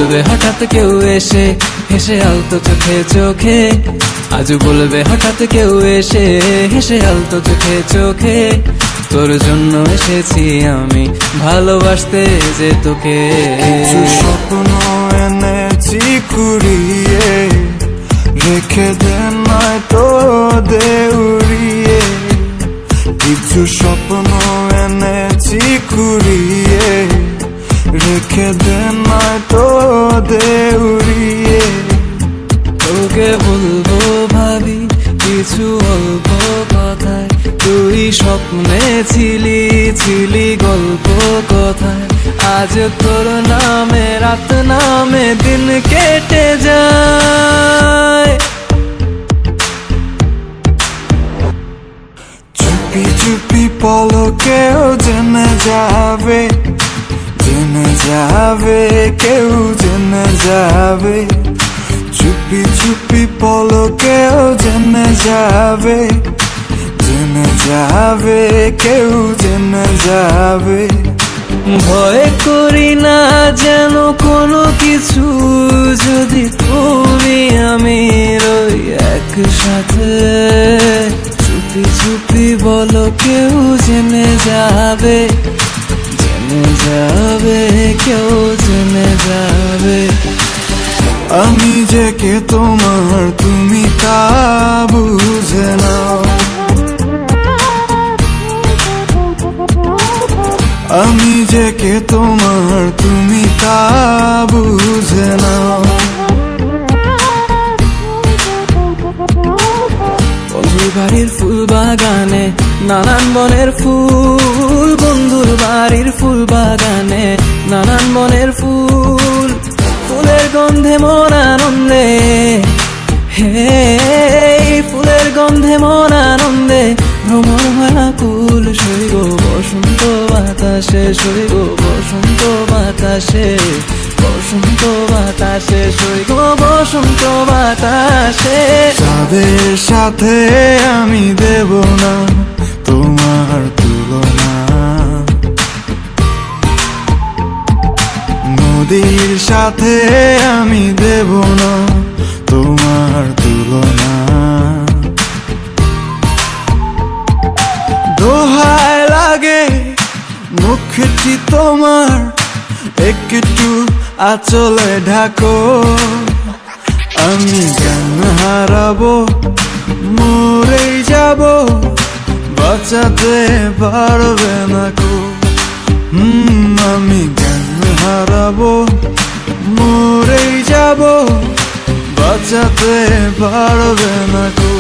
বলবে হঠাৎ কেউ এসে হেসে আলতো চোখে চোখে, আজ বলবে হঠাৎ কেউ এসে হেসে আলতো চোখে চোখে, তোর জন্য এসেছি আমি ভালোবাসতে যে তোকে। কিছু স্বপ্ন এনেছি কুড়িয়ে, রেখে দে নয়তো দে উড়িয়ে। কিছু স্বপ্ন এনেছি কুড়িয়ে, রেখে দে নয়তো দে উড়িয়ে। তোকে বলবো ভাবি কিছু অল্প কথায়, তুই স্বপ্নে ছিলি ছিলি গল্প কথায়, আজ তোর নামে রাত নামে দিন কেটে যায়। চুপি চুপি পলকেও জেনে যাবে, জেনে যাবে কেউ জেনে যাবে। চুপি চুপি পলকেও জেনে যাবে, জেনে যাবে কেউ জেনে যাবে। ভয় করি না যেন কোনো কিছু, যদি তুমি আমি রই একসাথে। চুপি চুপি বলো কেউ জেনে যাবে, জেনে যাবে কেউ জেনে যাবে। আমি যে কে তোমার তুমি তা বুঝে নাও, আমি যে কে তোমার তুমি তা বুঝে নাও। বন্ধুর বাড়ির ফুল বাগানে নানান বনের ফুল, বন্ধুর বাড়ির ফুল বাগানে নানান বনের ফুল, ফুলের গন্ধে মন আনন্দে, হে ফুলের গন্ধে মন আনন্দে ভ্রমণ হয় আকুল। সইব বসন্ত বাতাসে, সইব বসন্ত বাতাসে, বসন্ত বাতাসে, সইব বসন্ত বাতাসে। তাদের সাথে আমি দেব না তোমার তুলনা, নদীর সাথে আমি দেব না তোমার তুলনা। দোহায় লাগে মুখটি তোমার, একটু আঁচলে ঢাকো। আমি জ্ঞান হারাবো, মরেই যাব, বাঁচাতে পারবে না কো। আমি জ্ঞান হারাবো, মরেই যাব, বাঁচাতে পারবে না কো।